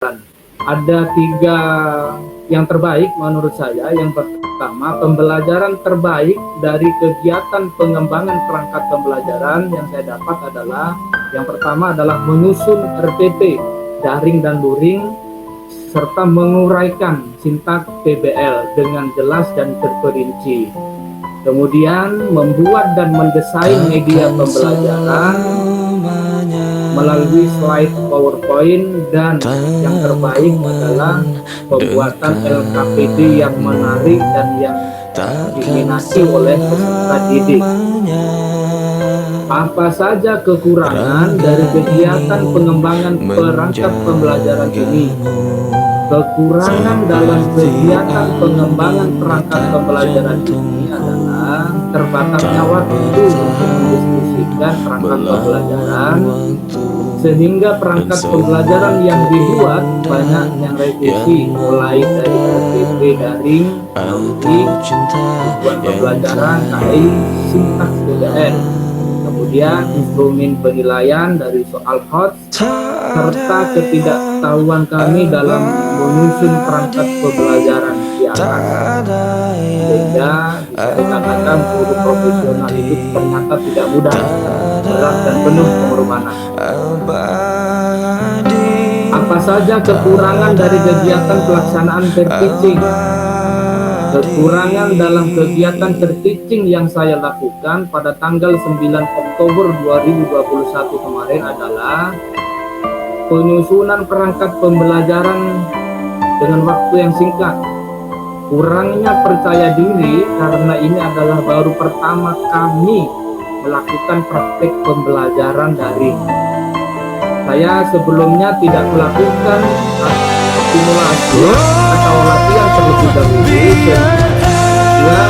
Ada 3 yang terbaik menurut saya. Yang pertama, pembelajaran terbaik dari kegiatan pengembangan perangkat pembelajaran yang saya dapat adalah, yang pertama adalah menyusun RPP daring dan luring serta menguraikan sintaks PBL dengan jelas dan terperinci. Kemudian membuat dan mendesain media pembelajaran melalui slide PowerPoint, dan yang terbaik adalah pembuatan LKPD yang menarik dan yang diminati oleh peserta didik. Apa saja kekurangan dari kegiatan pengembangan perangkat pembelajaran ini? Kekurangan dalam kegiatan pengembangan perangkat pembelajaran ini adalah terbatasnya waktu untuk mendiskusikan perangkat pembelajaran, sehingga perangkat pembelajaran yang dibuat banyak yang revisi, mulai dari RPP daring, tujuan pembelajaran, KI, sintaks PBL, kemudian instrumen penilaian dari soal HOTS, serta ketidaktahuan kami dalam menyusun perangkat pembelajaran di atas, sehingga bisa dikatakan guru profesional itu ternyata tidak mudah, berat dan penuh pengorbanan. Apa saja kekurangan dari kegiatan pelaksanaan pair teaching? Kekurangan dalam kegiatan pair teaching yang saya lakukan pada tanggal 9 Oktober 2021 kemarin adalah penyusunan perangkat pembelajaran dengan waktu yang singkat. Kurangnya percaya diri karena ini adalah baru pertama kami melakukan praktek pembelajaran daring. Saya sebelumnya tidak melakukan simulasi atau latihan terlebih dahulu, sehingga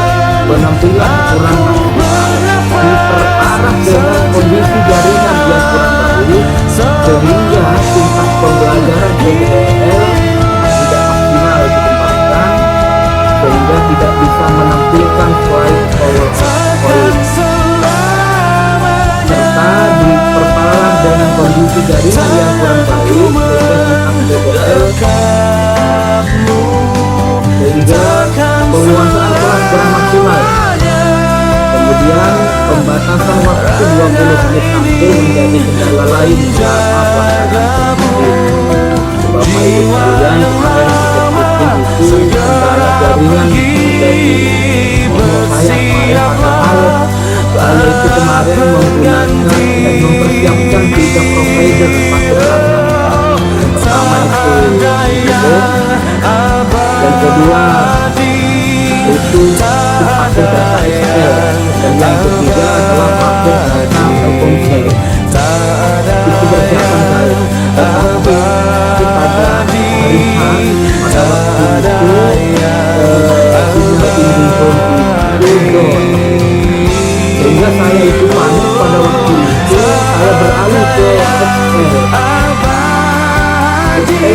penampilan kurang maksimal diperparah dengan kondisi jaringan yang kurang baik, sehingga sintaks pembelajaran PBL tidak maksimal dikembangkan, sehingga tidak bisa menampilkan slide PowerPoint, serta diperparah dengan kondisi jaringan yang kurang baik, sehingga penguasaan kelas kurang maksimal. Kemudian pembatasan waktu 20 menit tampil menjadi kendala lain dalam pelaksanaan tersebut. Bapak Ibu sekalian, kemarin itu kendala jaringan menjadi saya kemarin pada itu kemarin menggunakan dan mempersiapkan 3 provider paket. Yang pertama itu yang kedua itu pakai data Excel, dan yang ketiga adalah pakai data Telkomsel. Itu persiapan saya. Tetapi pada hari pada waktu itu sehingga saya itu panik. Pada waktu itu saya beralih ke Excel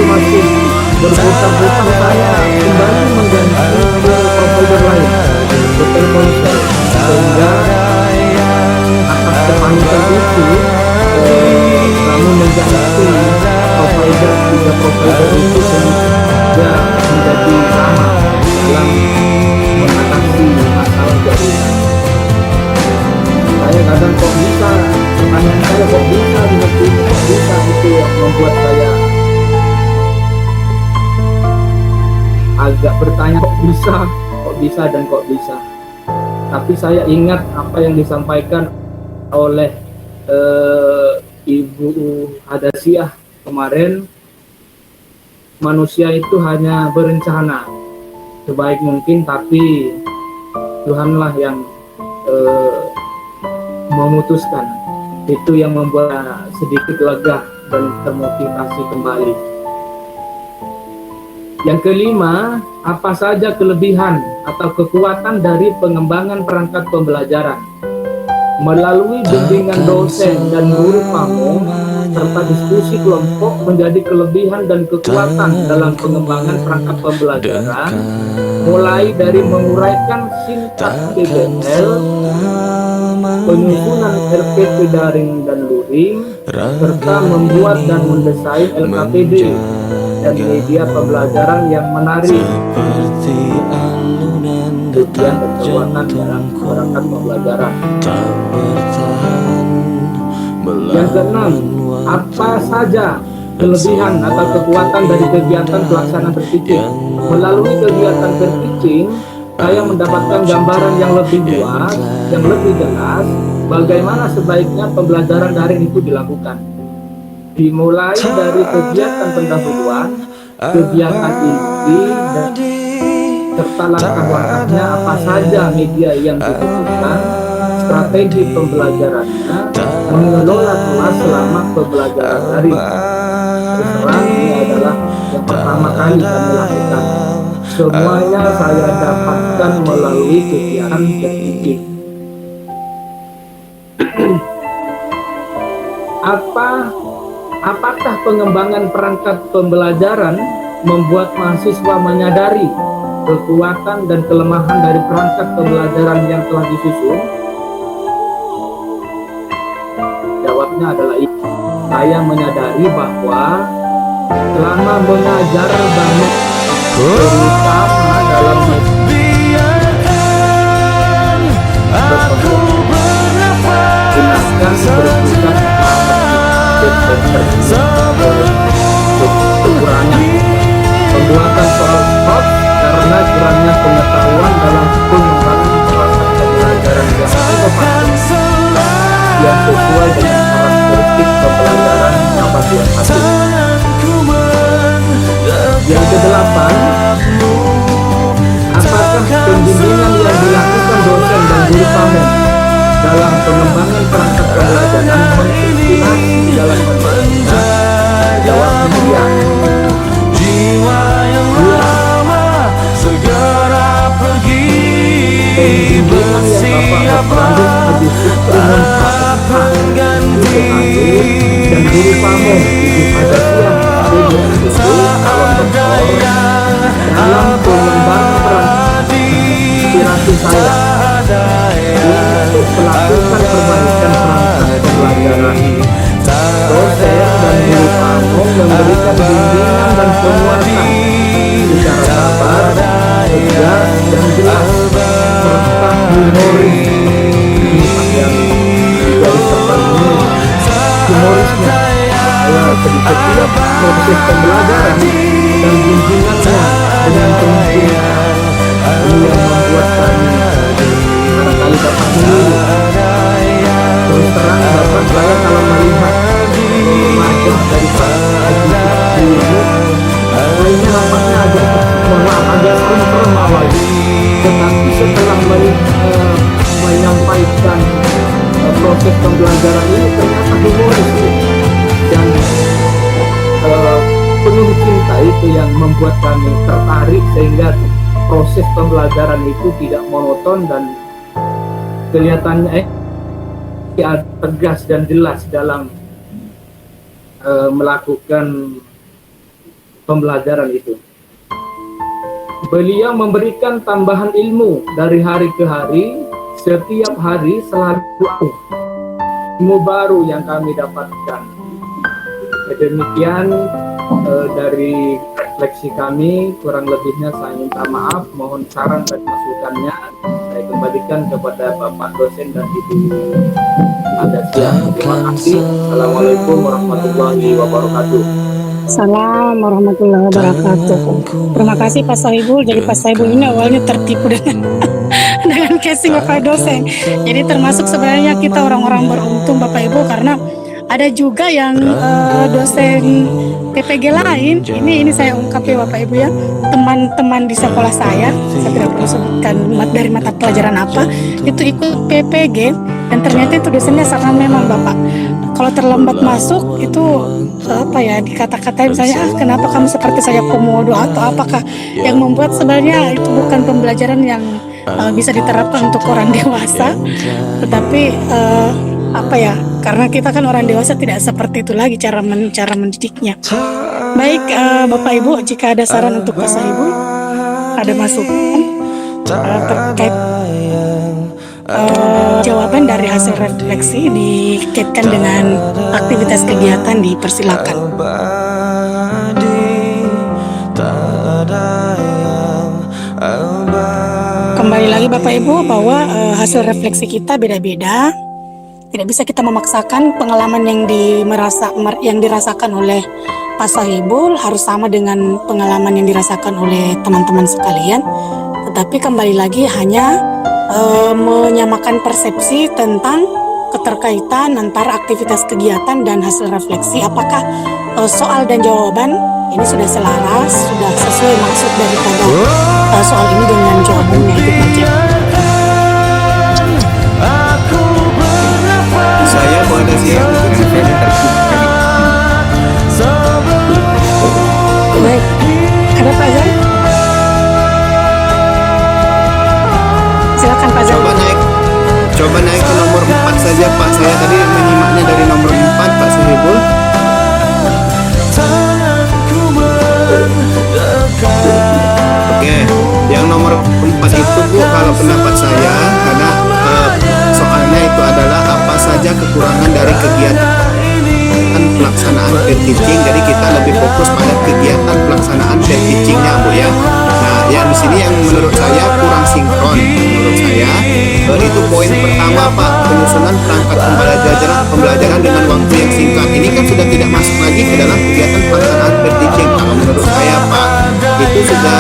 masih berputar-putar, saya kembali mengganti ke provider lain, ke Telkomsel, sehingga atas kepanikan itu kami mengganti provider, 3 provider itu, sehingga menjadi lama dalam mengatasi masalah jaringan. Saya kadang kok bisa, pertanyaan saya kok bisa seperti ini, kok bisa, itu yang membuat saya agak bertanya kok bisa dan kok bisa. Tapi saya ingat apa yang disampaikan oleh Ibu Hadasiah kemarin, manusia itu hanya berencana sebaik mungkin, tapi Tuhanlah yang memutuskan. Itu yang membuat sedikit lega dan termotivasi kembali. Yang kelima, apa saja kelebihan atau kekuatan dari pengembangan perangkat pembelajaran? Melalui bimbingan dosen dan guru kamu serta diskusi kelompok menjadi kelebihan dan kekuatan dalam pengembangan perangkat pembelajaran, mulai dari menguraikan sintaks PBL, penyusunan RPP daring dan luring, serta membuat dan mendesain LKPD. dan media pembelajaran yang menarik tujuan dan kekuatan dalam perangkat pembelajaran. Yang keenam, apa saja kelebihan atau kekuatan dari kegiatan pelaksanaan berteaching? Melalui kegiatan berteaching, saya mendapatkan gambaran yang lebih luas, yang lebih jelas, bagaimana sebaiknya pembelajaran daring itu dilakukan. Dimulai dari kegiatan pendahuluan, kegiatan inti, dan serta langkah-langkahnya apa saja media yang dibutuhkan, strategi pembelajarannya, mengelola kelas selama pembelajaran daring. Terus terang, ini adalah yang pertama kali kami lakukan. Semuanya saya dapatkan melalui kegiatan berteaching. Apakah pengembangan perangkat pembelajaran membuat mahasiswa menyadari kekuatan dan kelemahan dari perangkat pembelajaran yang telah disusun? Jawabnya adalah iya. Saya menyadari bahwa selama mengajar banyak, terutama dalam kekurangan pembuatan soal hot karena kurangnya pengetahuan dalam pengembangan perangkat pembelajaran yang inovatif yang sesuai dengan karakteristik pembelajaran yang bagian satu. Yang kedelapan, apakah pembimbingan yang dilakukan dosen dan guru pamen dalam pengembangan perangkat pembelajaran menginspirasi dalam pembelajaran? Jawabnya iya. Jiwa yang lama segera pergi bersiaplah ada pengganti dan guru pamen pada siang dalam pengembangan perangkat inspirasi saya untuk melakukan perbaikan perangkat pembelajaran. Dosen dan guru pamen memberikan bimbingan dan penguatan secara sabar, tegas dan jelas serta humoris. Yang dari serta humorisnya di setiap proses pembelajaran dan bimbingannya dengan penuh. Ini yang membuat kami barangkali dapat menunggu. Terus terang dapat saya kalau melihat wajah dari Pak Haji ini, kayaknya nampaknya agak serem awalnya, tetapi setelah menyampaikan proses pembelajaran ini ternyata humoris dan penuh cinta itu yang membuat kami tertarik sehingga proses pembelajaran itu tidak monoton dan kelihatannya tegas dan jelas dalam melakukan pembelajaran itu. Beliau memberikan tambahan ilmu dari hari ke hari, setiap hari selalu ilmu baru yang kami dapatkan. Demikian dari refleksi kami, kurang lebihnya saya minta maaf, mohon saran dan masukannya saya kembalikan kepada Bapak dosen dan Ibu Adasia. Terima kasih. Assalamualaikum warahmatullahi wabarakatuh. Assalamualaikum warahmatullahi wabarakatuh. Terima kasih Pak Sohibul. Jadi Pak Sohibul ini awalnya tertipu dengan casing Bapak dosen. Jadi termasuk sebenarnya kita orang-orang beruntung Bapak Ibu, karena ada juga yang dosen PPG lain. Ini saya ungkap ya Bapak Ibu ya, teman-teman di sekolah saya tidak perlu sebutkan dari mata pelajaran apa, itu ikut PPG dan ternyata itu dosennya sangat memang Bapak, kalau terlambat masuk itu apa ya, dikata-katain misalnya kenapa kamu seperti saya komodo atau apakah, yang membuat sebenarnya itu bukan pembelajaran yang bisa diterapkan untuk orang dewasa, tetapi apa ya, karena kita kan orang dewasa tidak seperti itu lagi cara mendidiknya. Baik Bapak Ibu, jika ada saran untuk Pak Sohibul, ada masukan terkait jawaban dari hasil refleksi dikaitkan dengan aktivitas kegiatan, dipersilakan. kembali lagi Bapak Ibu bahwa hasil refleksi kita beda-beda. Tidak bisa kita memaksakan pengalaman yang dirasakan oleh Pak Sohibul harus sama dengan pengalaman yang dirasakan oleh teman-teman sekalian. Tetapi kembali lagi hanya menyamakan persepsi tentang keterkaitan antara aktivitas kegiatan dan hasil refleksi. Apakah soal dan jawaban ini sudah selaras, sudah sesuai maksud daripada soal ini dengan jawabannya itu saja. Saya mau ada siap Baik, ada Pak Zan? Silakan Pak Zan. Coba naik ke nomor 4 saja Pak. Saya tadi menyimaknya dari nomor 4 Pak Sohibul. Oke, yang nomor 4 itu Bu, kalau pendapat saya karena soalnya itu adalah apa saja kekurangan dari kegiatan pelaksanaan peer teaching. Jadi kita lebih fokus pada kegiatan pelaksanaan peer teachingnya Bu ya. Nah, yang di sini yang menurut saya kurang sinkron. Menurut saya itu poin pertama Pak, penyusunan perangkat pembelajaran dengan waktu yang singkat. Ini kan sudah tidak masuk lagi ke dalam kegiatan pelaksanaan peer teaching. Kalau menurut saya Pak, itu sudah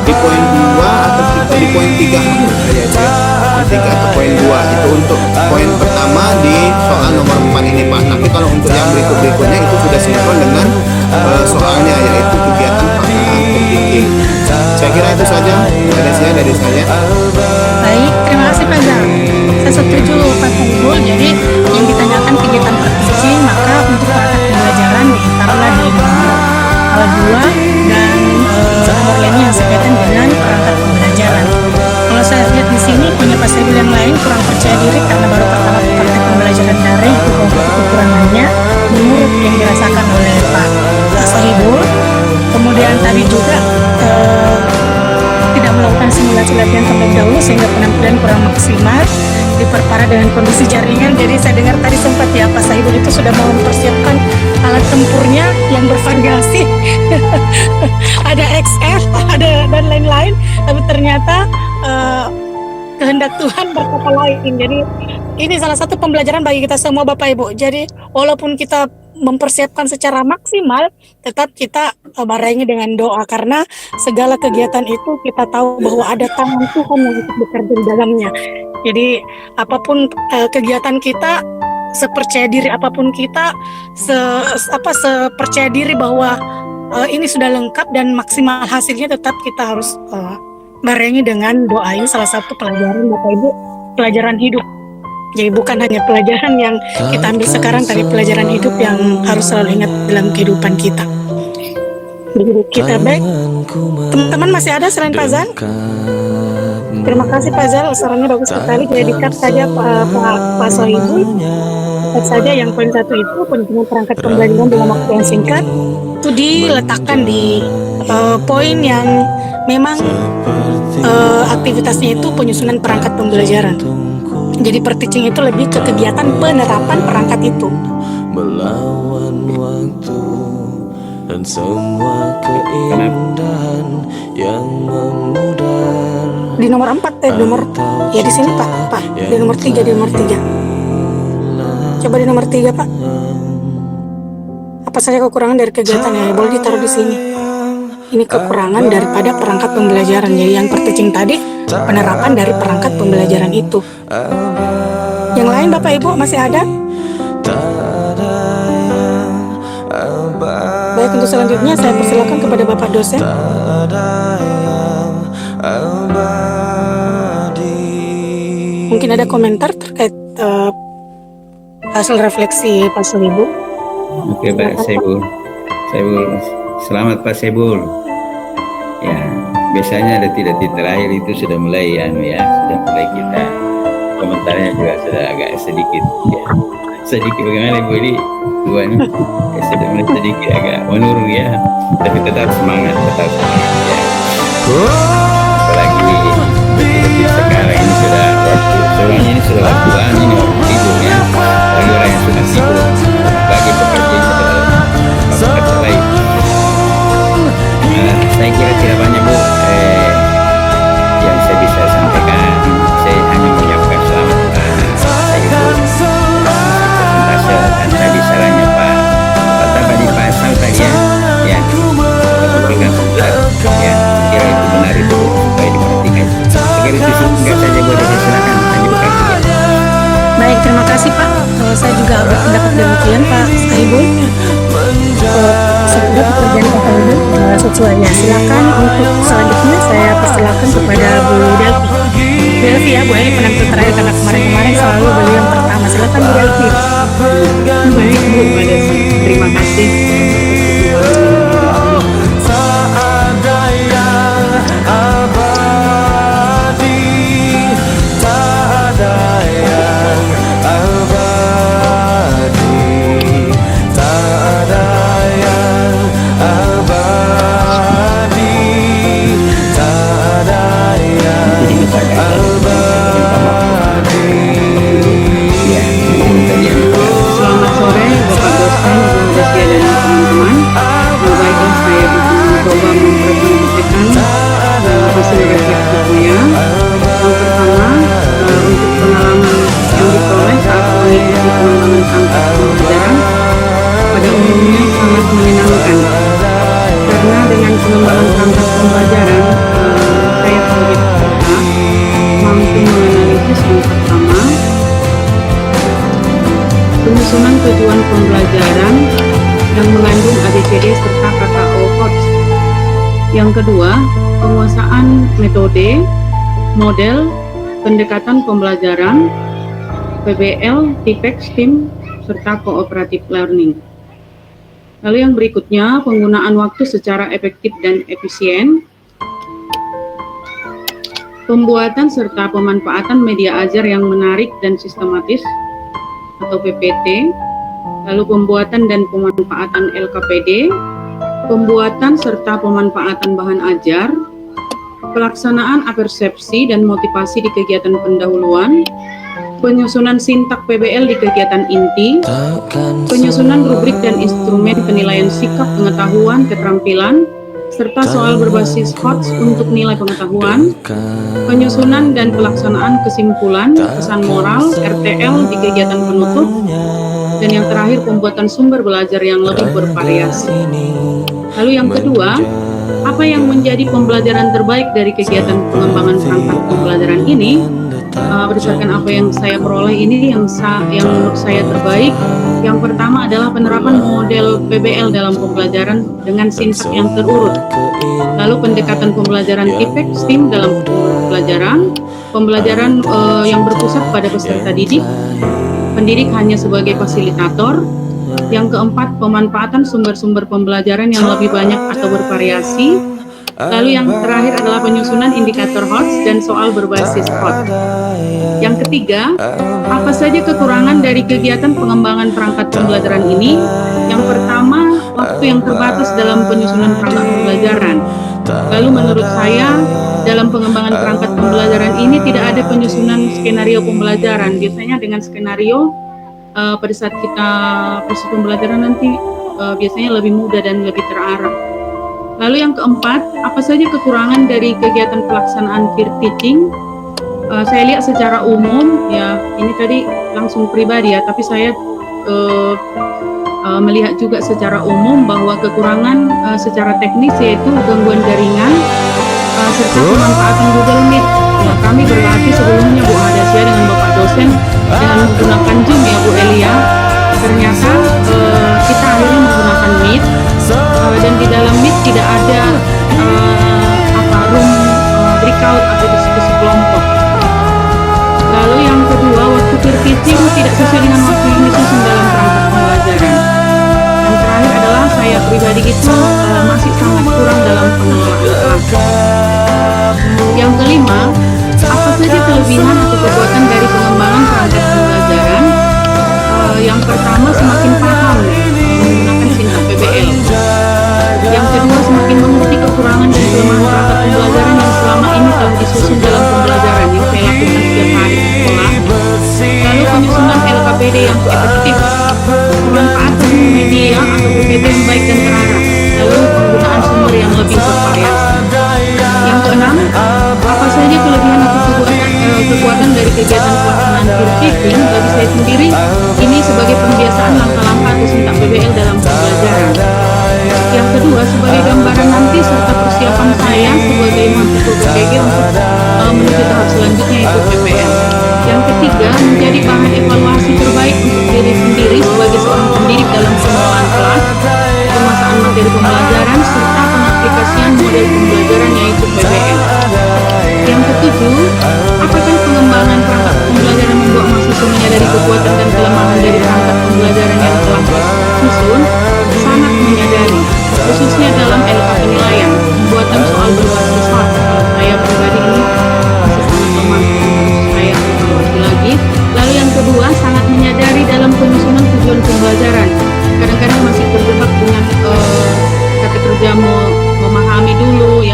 di poin 2 atau di poin 3 menurut saya itu ya. Poin 3 atau poin 2 itu untuk poin pertama di soal nomor 4 ini Pak. Tapi kalau untuk yang berikutnya itu sudah sinkron dengan soalnya, yaitu kegiatan pelaksanaan peer teaching. Saya kira itu saja dari saya. Baik, terima kasih Pak Zan. Saya setuju Pak Sohibul. Jadi yang ditanyakan kegiatan praktik, maka untuk perangkat pembelajaran ditaruhlah di nomor 2 dan nomor lainnya yang berkaitan dengan perangkat pembelajaran. Kalau saya lihat di sini punya Pak Sohibul yang lain kurang percaya diri karena baru pertama praktek pembelajaran daring, itu kekurangannya menurut yang dirasakan oleh Pak Sohibul. Kemudian tadi juga tidak melakukan simulasi latihan terlebih dahulu sehingga penampilan kurang maksimal, diperparah dengan kondisi jaringan. Jadi saya dengar tadi sempat ya Pak Sohibul itu sudah mau mempersiapkan alat tempurnya yang bervariasi ada XF, ada dan lain-lain, tapi ternyata kehendak Tuhan berkata lain. Jadi ini salah satu pembelajaran bagi kita semua Bapak Ibu. Jadi walaupun kita mempersiapkan secara maksimal, tetap kita barengi dengan doa, karena segala kegiatan itu kita tahu bahwa ada tangan Tuhan yang ikut bekerja di dalamnya. Jadi apapun kegiatan kita, sepercaya diri apapun kita, sepercaya diri bahwa ini sudah lengkap dan maksimal hasilnya, tetap kita harus barengi dengan doa. Ini salah satu pelajaran Bapak Ibu, pelajaran hidup. Jadi bukan hanya pelajaran yang kita ambil sekarang, tapi pelajaran hidup yang harus selalu ingat dalam kehidupan kita. Begitu kita baik. Teman-teman masih ada selain Pak Zan? Terima kasih Pak Zal, sarannya bagus sekali. Jadi dikat saja Pak Sohibul. Dikat saja yang poin 1 itu penyusunan perangkat pembelajaran dalam waktu yang singkat. Itu diletakkan di poin yang memang aktivitasnya itu penyusunan perangkat pembelajaran. Jadi per-teaching itu lebih ke kegiatan penerapan perangkat itu. Melawan waktu dan semua keindahan yang memudar. Di nomor 4 ya di sini Pak. Di nomor 3 Coba di nomor 3 Pak. Apa saja kekurangan dari kegiatan yang boleh ditaruh di sini. Ini kekurangan daripada perangkat pembelajaran. Jadi yang per-teaching tadi penerapan dari perangkat pembelajaran itu. Yang lain Bapak Ibu masih ada? Baik, untuk selanjutnya saya persilakan kepada Bapak dosen. Mungkin ada komentar terkait hasil refleksi Pak Sohibul. Oke Pak Sohibul. Selamat Pak Sohibul. Ya, biasanya detik-detik terakhir itu sudah mulai sudah mulai kita komentarnya juga sudah agak sedikit sedikit bagaimana Ibu ini buahnya sudah mulai sedikit agak menurun ya, tapi tetap semangat ya. Apalagi detik-detik sekarang ini sudah waktu sebenarnya ini sudah waktu ini waktu tidur ya, bagi orang yang sudah tidur, bagi pekerja yang pekerja lain. Saya kira tidak banyak Bu yang saya bisa demikian Pak Saibul. Semoga pekerjaan Pak Saibul sesuai. Ya, silakan untuk selanjutnya saya persilakan kepada Bu Delvi. Delvi ya, Bu Eli penentu terakhir karena kemarin-kemarin selalu beliau yang pertama. Silakan Bu Delvi. Baik Bu, terima kasih. Selamat sore Bapak dosen, Bu Desya dan teman-teman. Baiklah, saya akan mencoba mempresentasikan hasil refleksinya. Yang pertama, untuk pengalaman yang diperoleh saat mengikuti pengembangan perangkat pembelajaran pada umumnya sangat menyenangkan. Karena dengan pengembangan perangkat pembelajaran, saya sebagai peserta mampu menganalisis yang pertama, penyusunan tujuan pembelajaran yang mengandung ABCD serta KKO CODS. Yang kedua, penguasaan metode, model, pendekatan pembelajaran, PBL, TIPEX, STEAM, serta cooperative learning. Lalu yang berikutnya, penggunaan waktu secara efektif dan efisien, pembuatan serta pemanfaatan media ajar yang menarik dan sistematis, atau PPT, lalu pembuatan dan pemanfaatan LKPD, pembuatan serta pemanfaatan bahan ajar, pelaksanaan apersepsi dan motivasi di kegiatan pendahuluan, penyusunan sintak PBL di kegiatan inti, penyusunan rubrik dan instrumen penilaian sikap, pengetahuan, keterampilan, serta soal berbasis HOTS untuk nilai pengetahuan, penyusunan dan pelaksanaan kesimpulan, pesan moral, RTL di kegiatan penutup, dan yang terakhir pembuatan sumber belajar yang lebih bervariasi. Lalu yang kedua, apa yang menjadi pembelajaran terbaik dari kegiatan pengembangan perangkat pembelajaran ini? Berdasarkan apa yang saya peroleh ini, yang menurut saya terbaik, yang pertama adalah penerapan model PBL dalam pembelajaran dengan sintak yang terurut. Lalu pendekatan pembelajaran TIPEX, STEAM dalam pembelajaran yang berpusat pada peserta didik, pendidik hanya sebagai fasilitator. Yang keempat, pemanfaatan sumber-sumber pembelajaran yang lebih banyak atau bervariasi. Lalu yang terakhir adalah penyusunan indikator HOTS dan soal berbasis HOTS. Yang ketiga, apa saja kekurangan dari kegiatan pengembangan perangkat pembelajaran ini? Yang pertama, waktu yang terbatas dalam penyusunan perangkat pembelajaran. Lalu menurut saya, dalam pengembangan perangkat pembelajaran ini tidak ada penyusunan skenario pembelajaran. Biasanya dengan skenario, pada saat kita proses pembelajaran nanti biasanya lebih mudah dan lebih terarah. Lalu yang keempat, apa saja kekurangan dari kegiatan pelaksanaan peer teaching? Saya lihat secara umum, ya ini tadi langsung pribadi ya, tapi saya melihat juga secara umum bahwa kekurangan secara teknis yaitu gangguan jaringan serta pemanfaatan Google Meet. Ya, kami berlatih sebelumnya Bu Hadasya dengan Bapak dosen dengan menggunakan Zoom ya Bu Elia. Ternyata kita akhirnya menggunakan Meet. Dan di dalam Meet tidak ada room breakout atau diskusi kelompok. Lalu yang kedua, waktu peer teaching tidak sesuai dengan waktu yang disusun dalam perangkat pembelajaran. Yang terakhir adalah saya pribadi itu masih sangat kurang dalam pengelolaan kelas. Yang kelima, apa saja kelebihan atau kekuatan dari pengembangan perangkat pembelajaran? Yang pertama, semakin paham menggunakan sintak PBL. Yang kedua, semakin mengerti kekurangan dan kelemahan perangkat pembelajaran yang selama ini telah disusun dalam pembelajaran yang saya lakukan setiap hari di sekolah. Lalu penyusunan LKPD yang efektif, pemanfaatan media atau PPT yang baik dan terarah, lalu penggunaan sumber yang lebih bervariasi. Yang keenam, apa saja kelebihan atau kekuatan dari kegiatan pelaksanaan peer teaching? Bagi saya sendiri, ini sebagai pembiasaan langkah-langkah atau sintak PBL dalam pembelajaran. Yang kedua, sebagai gambaran nanti serta persiapan saya sebagai mahasiswa BPG untuk menuju tahap selanjutnya yaitu PPL. Yang ketiga, menjadi bahan evaluasi terbaik untuk diri sendiri sebagai seorang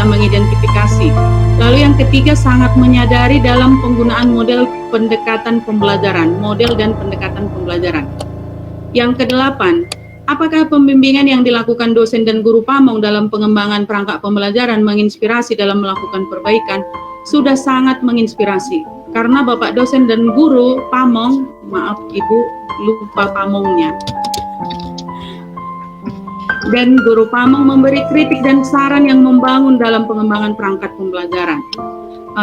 dalam mengidentifikasi. Lalu yang ketiga, sangat menyadari dalam penggunaan model pendekatan pembelajaran, model dan pendekatan pembelajaran. Yang kedelapan, apakah pembimbingan yang dilakukan dosen dan guru Pamong dalam pengembangan perangkat pembelajaran menginspirasi dalam melakukan perbaikan? Sudah sangat menginspirasi, karena Bapak dosen dan guru Pamong, maaf Ibu, lupa Pamongnya, dan guru Pamong memberi kritik dan saran yang membangun dalam pengembangan perangkat pembelajaran.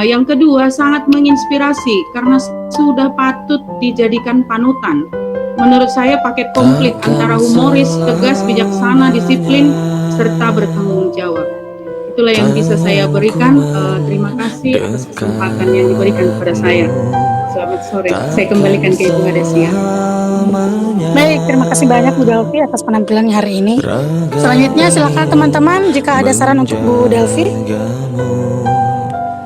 Yang kedua, sangat menginspirasi karena sudah patut dijadikan panutan. Menurut saya paket komplit antara humoris, tegas, bijaksana, disiplin, serta bertanggung jawab. Itulah yang bisa saya berikan. Terima kasih atas kesempatan yang diberikan kepada saya. Selamat sore. Saya kembalikan ke Ibu Hadesia. Baik, terima kasih banyak Bu Delvi atas penampilannya hari ini. Selanjutnya silakan teman-teman jika ada saran untuk Bu Delvi.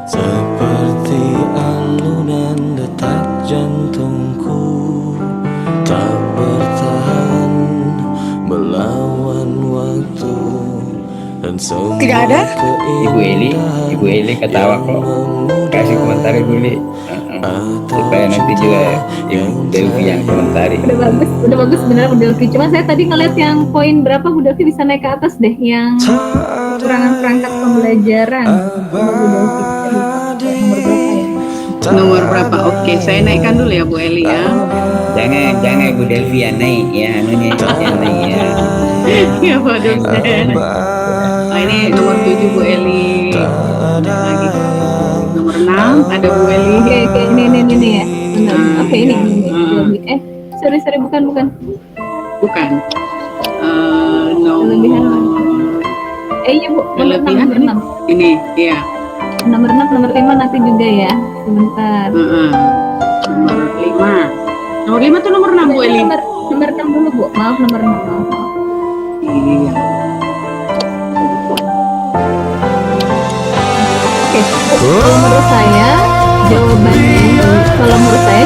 Seperti alunan detak jantungku, tak bertahan melawan waktu dan semua Tidak ada? Ibu Eli ketawa kok. Kasih komentar Ibu Eli. Supaya nanti juga Ibu Delvi yang komentari. Udah bagus beneran Bu Delvi. Cuma saya tadi ngeliat yang poin berapa Bu Delvi bisa naik ke atas deh, yang kekurangan perangkat pembelajaran. Bu Delvi nomor berapa ya? Nomor berapa? Oke, saya naikkan dulu ya Bu Eli ya. Jangan Bu Delvi yang naik ya, anunya yang naik ya. Ya Pak dosen. Ini nomor 7 Bu Eli. Lagi. Nomor 6 ada Bu Eli. Oke, ini ya. Benar. Oke, ini. Sorry, bukan. Bukan. Nomor. Iya Bu, nomor 6. Ini, iya. Nomor 6, nomor 5 nanti juga ya. Sebentar. Nomor 5. Nomor 5 tuh nomor 6 Bu Eli. Nomor 6 dulu Bu. Maaf, nomor 6. Iya. Oke, kalau menurut saya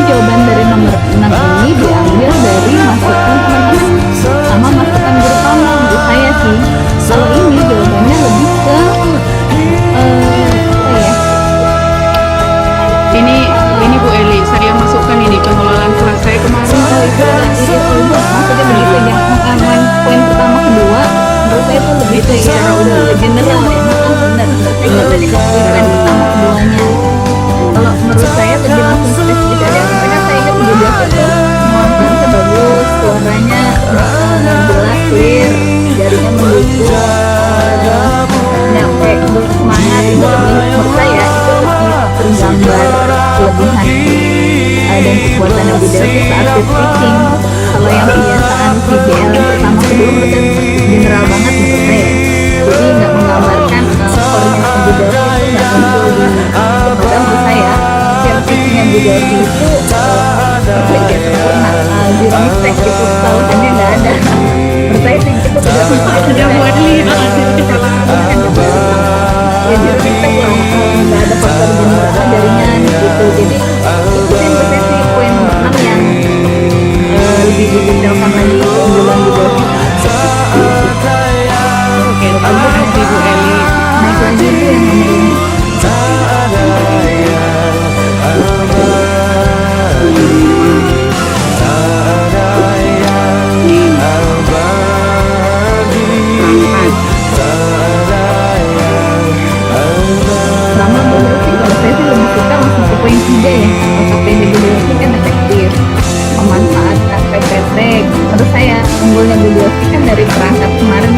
jawaban dari nomor 6 ini diambil dari masukan teman-teman sama masukan guru Pamong. Menurut saya sih, kalau ini jawabannya lebih ke Ini Bu Eli, saya masukkan ini pengelolaan kelas saya kemarin. Maksudnya begitu ya. Poin pertama kedua menurut saya itu lebih ke secara general ya. Benar, saya nggak tadi poin pertama keduanya. Kalau menurut saya lebih langsung spesifik aja. Karena saya ingat Bu Delvi itu nuansanya bagus, suaranya jelas, clear, jarinya mendukung, nyampe semangat. Itu lebih menurut saya itu lebih tergambar kelebihan dan kekuatannya Bu Delvi saat speaking. Kalau yang kebiasaan VBL yang pertama kedua menurut saya general banget menurut saya. Jadi nggak menggambarkan koordinasi Bu Delvi itu nggak muncul di program menurut saya. Share speakingnya Bu Delvi itu perfect ya, sempurna, zero mistake gitu, kesalahannya nggak ada. Menurut saya sih itu sudah buat lihat ya, zero mistake lah, nggak ada faktor jaringan gitu. Jadi itu sih menurut saya sih poin nomor 6 yang lebih didetailkan lagi keunggulan Bu Delvi saat Oke, terima kasih Bu Eli. naik lagi itu yang nomor 5. Sama Bu Delvi, kalau saya sih lebih suka masuk ke poin 3 ya. OKPD Bu Delvi kan efektif, memanfaatkan PPT. Menurut saya unggulnya Bu Delvi kan dari perangkat kemarin